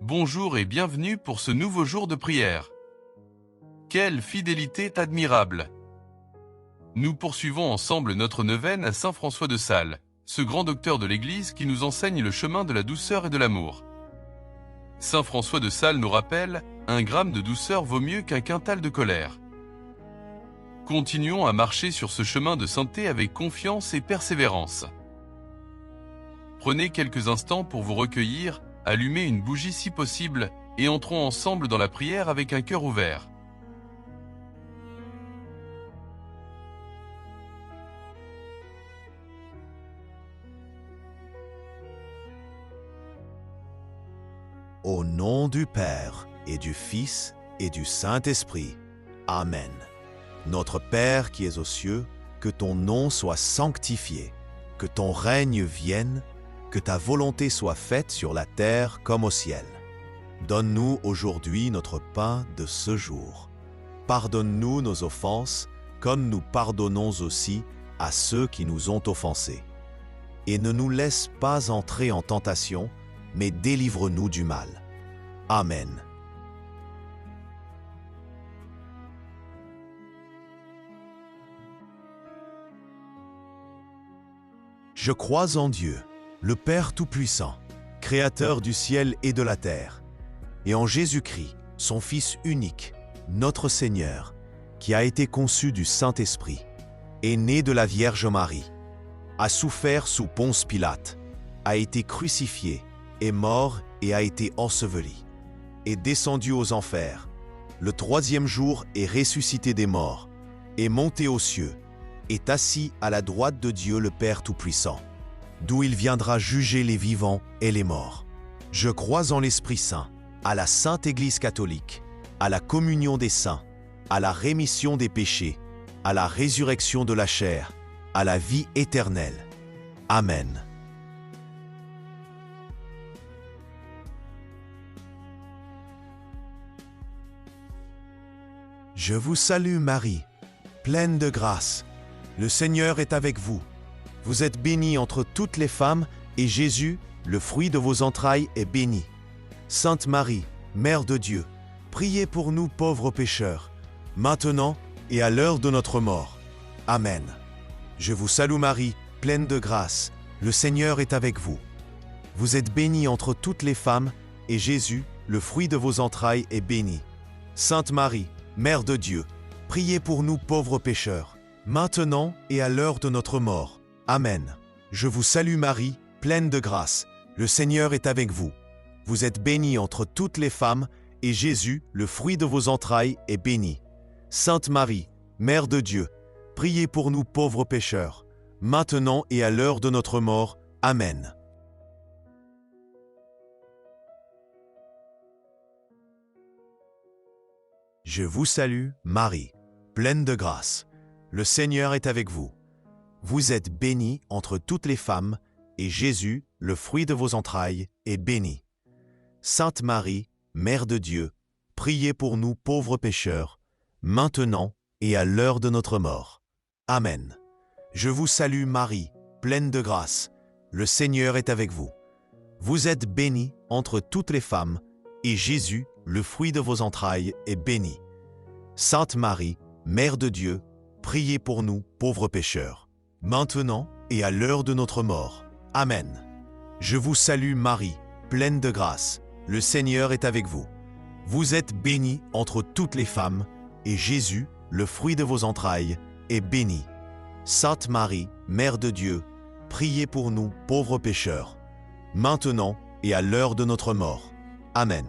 Bonjour et bienvenue pour ce nouveau jour de prière. Quelle fidélité admirable! Nous poursuivons ensemble notre neuvaine à Saint François de Sales, ce grand docteur de l'Église qui nous enseigne le chemin de la douceur et de l'amour. Saint François de Sales nous rappelle, 1 gramme de douceur vaut mieux qu'un quintal de colère. Continuons à marcher sur ce chemin de sainteté avec confiance et persévérance. Prenez quelques instants pour vous recueillir, allumez une bougie si possible, et entrons ensemble dans la prière avec un cœur ouvert. Au nom du Père, et du Fils, et du Saint-Esprit. Amen. Notre Père qui es aux cieux, que ton nom soit sanctifié, que ton règne vienne, que ta volonté soit faite sur la terre comme au ciel. Donne-nous aujourd'hui notre pain de ce jour. Pardonne-nous nos offenses, comme nous pardonnons aussi à ceux qui nous ont offensés. Et ne nous laisse pas entrer en tentation, mais délivre-nous du mal. Amen. Je crois en Dieu, le Père Tout-Puissant, Créateur du ciel et de la terre, et en Jésus-Christ, son Fils unique, notre Seigneur, qui a été conçu du Saint-Esprit, est né de la Vierge Marie, a souffert sous Ponce Pilate, a été crucifié, est mort et a été enseveli, est descendu aux enfers, le 3e jour est ressuscité des morts, est monté aux cieux, est assis à la droite de Dieu le Père Tout-Puissant, d'où il viendra juger les vivants et les morts. Je crois en l'Esprit Saint, à la Sainte Église catholique, à la communion des saints, à la rémission des péchés, à la résurrection de la chair, à la vie éternelle. Amen. Je vous salue Marie, pleine de grâce. Le Seigneur est avec vous. Vous êtes bénie entre toutes les femmes, et Jésus, le fruit de vos entrailles, est béni. Sainte Marie, Mère de Dieu, priez pour nous pauvres pécheurs, maintenant et à l'heure de notre mort. Amen. Je vous salue Marie, pleine de grâce. Le Seigneur est avec vous. Vous êtes bénie entre toutes les femmes, et Jésus, le fruit de vos entrailles, est béni. Sainte Marie, Mère de Dieu, priez pour nous pauvres pécheurs, maintenant et à l'heure de notre mort. Amen. Je vous salue Marie, pleine de grâce. Le Seigneur est avec vous. Vous êtes bénie entre toutes les femmes, et Jésus, le fruit de vos entrailles, est béni. Sainte Marie, Mère de Dieu, priez pour nous pauvres pécheurs, maintenant et à l'heure de notre mort. Amen. Je vous salue, Marie, pleine de grâce. Le Seigneur est avec vous. Vous êtes bénie entre toutes les femmes, et Jésus, le fruit de vos entrailles, est béni. Sainte Marie, Mère de Dieu, priez pour nous pauvres pécheurs, maintenant et à l'heure de notre mort. Amen. Je vous salue Marie, pleine de grâce. Le Seigneur est avec vous. Vous êtes bénie entre toutes les femmes, et Jésus, le fruit de vos entrailles, est béni. Sainte Marie, Mère de Dieu, priez pour nous pauvres pécheurs, maintenant et à l'heure de notre mort. Amen. Je vous salue Marie, pleine de grâce. Le Seigneur est avec vous. Vous êtes bénie entre toutes les femmes, et Jésus, le fruit de vos entrailles, est béni. Sainte Marie, Mère de Dieu, priez pour nous pauvres pécheurs, maintenant et à l'heure de notre mort. Amen.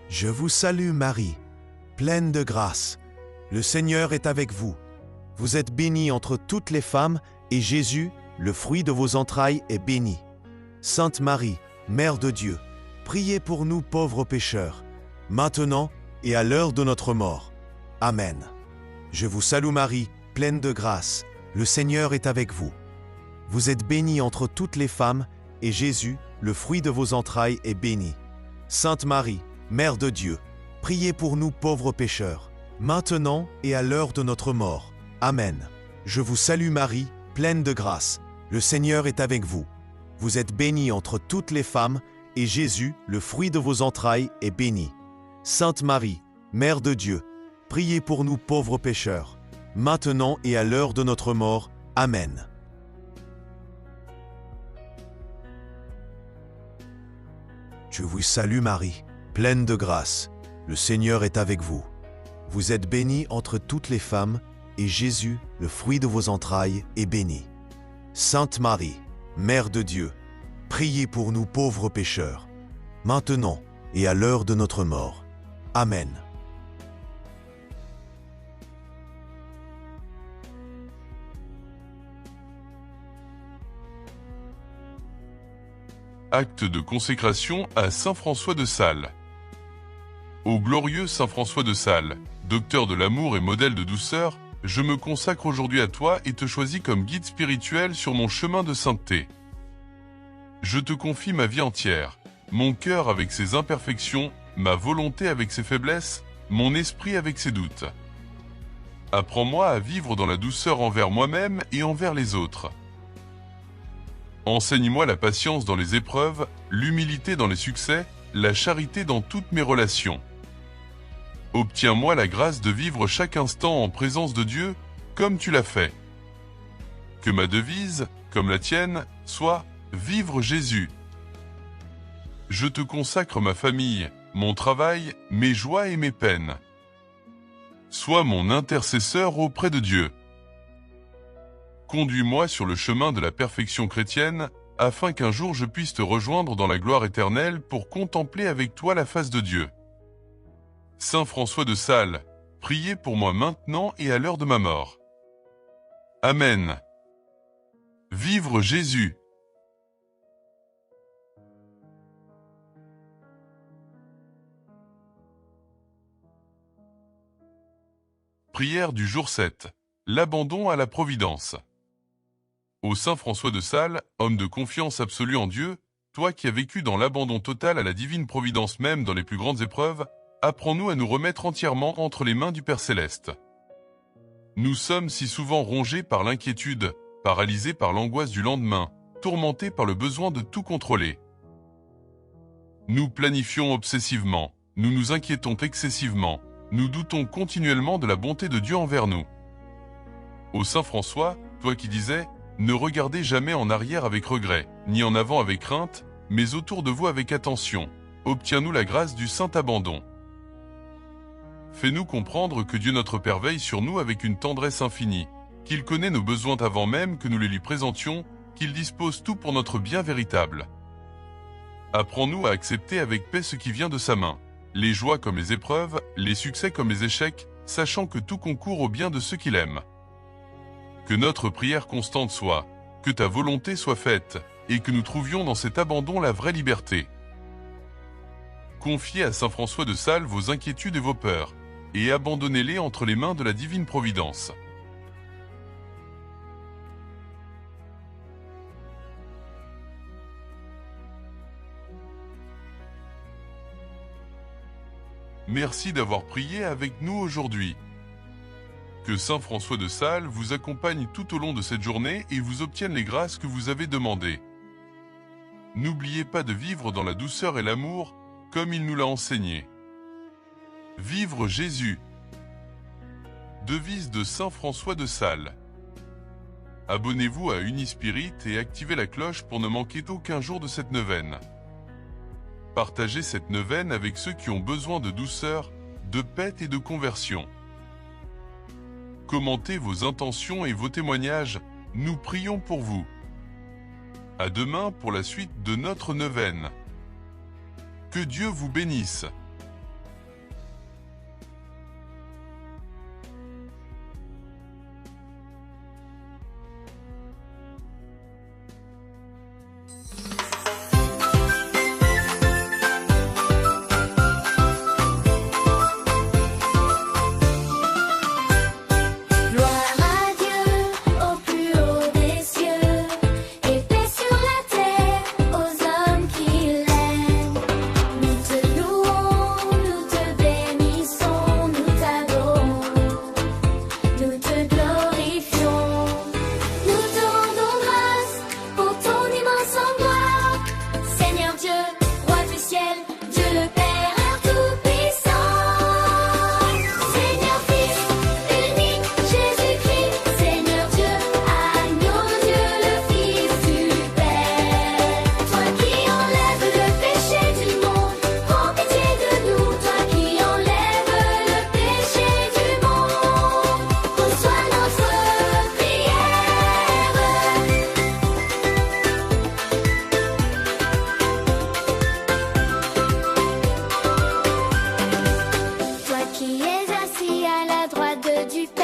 Je vous salue Marie, pleine de grâce. Le Seigneur est avec vous. Vous êtes bénie entre toutes les femmes, et Jésus, le fruit de vos entrailles, est béni. Sainte Marie, Mère de Dieu, priez pour nous pauvres pécheurs, maintenant et à l'heure de notre mort. Amen. Je vous salue Marie, pleine de grâce. Le Seigneur est avec vous. Vous êtes bénie entre toutes les femmes, et Jésus, le fruit de vos entrailles, est béni. Sainte Marie, Mère de Dieu, priez pour nous pauvres pécheurs, maintenant et à l'heure de notre mort. Amen. Je vous salue Marie, pleine de grâce. le Seigneur est avec vous. Vous êtes bénie entre toutes les femmes, et Jésus, le fruit de vos entrailles, est béni. Sainte Marie, Mère de Dieu, priez pour nous pauvres pécheurs, maintenant et à l'heure de notre mort. Amen. Je vous salue Marie, pleine de grâce. Le Seigneur est avec vous. Vous êtes bénie entre toutes les femmes, et Jésus, le fruit de vos entrailles, est béni. Sainte Marie, Mère de Dieu, priez pour nous pauvres pécheurs, maintenant et à l'heure de notre mort. Amen. Acte de consécration à Saint François de Sales. Ô glorieux Saint François de Sales, docteur de l'amour et modèle de douceur, je me consacre aujourd'hui à toi et te choisis comme guide spirituel sur mon chemin de sainteté. Je te confie ma vie entière, mon cœur avec ses imperfections, ma volonté avec ses faiblesses, mon esprit avec ses doutes. Apprends-moi à vivre dans la douceur envers moi-même et envers les autres. Enseigne-moi la patience dans les épreuves, l'humilité dans les succès, la charité dans toutes mes relations. Obtiens-moi la grâce de vivre chaque instant en présence de Dieu, comme tu l'as fait. Que ma devise, comme la tienne, soit « Vivre Jésus ». Je te consacre ma famille, mon travail, mes joies et mes peines. Sois mon intercesseur auprès de Dieu. Conduis-moi sur le chemin de la perfection chrétienne, afin qu'un jour je puisse te rejoindre dans la gloire éternelle pour contempler avec toi la face de Dieu. Saint François de Sales, priez pour moi maintenant et à l'heure de ma mort. Amen. Vivre Jésus. Prière du jour 7. L'abandon à la providence. Ô Saint François de Sales, homme de confiance absolue en Dieu, toi qui as vécu dans l'abandon total à la divine providence même dans les plus grandes épreuves, apprends-nous à nous remettre entièrement entre les mains du Père Céleste. Nous sommes si souvent rongés par l'inquiétude, paralysés par l'angoisse du lendemain, tourmentés par le besoin de tout contrôler. Nous planifions obsessivement, nous nous inquiétons excessivement, nous doutons continuellement de la bonté de Dieu envers nous. Ô Saint François, toi qui disais « Ne regardez jamais en arrière avec regret, ni en avant avec crainte, mais autour de vous avec attention. Obtiens-nous la grâce du saint abandon. » Fais-nous comprendre que Dieu notre Père veille sur nous avec une tendresse infinie, qu'il connaît nos besoins avant même que nous les lui présentions, qu'il dispose tout pour notre bien véritable. Apprends-nous à accepter avec paix ce qui vient de sa main, les joies comme les épreuves, les succès comme les échecs, sachant que tout concourt au bien de ceux qu'il aime. Que notre prière constante soit, que ta volonté soit faite, et que nous trouvions dans cet abandon la vraie liberté. Confiez à Saint François de Sales vos inquiétudes et vos peurs, et abandonnez-les entre les mains de la divine providence. Merci d'avoir prié avec nous aujourd'hui. Que Saint François de Sales vous accompagne tout au long de cette journée et vous obtienne les grâces que vous avez demandées. N'oubliez pas de vivre dans la douceur et l'amour, comme il nous l'a enseigné. Vivre Jésus. Devise de Saint François de Sales. Abonnez-vous à Unispirit et activez la cloche pour ne manquer aucun jour de cette neuvaine. Partagez cette neuvaine avec ceux qui ont besoin de douceur, de paix et de conversion. Commentez vos intentions et vos témoignages, nous prions pour vous. À demain pour la suite de notre neuvaine. Que Dieu vous bénisse. Nous te louons. du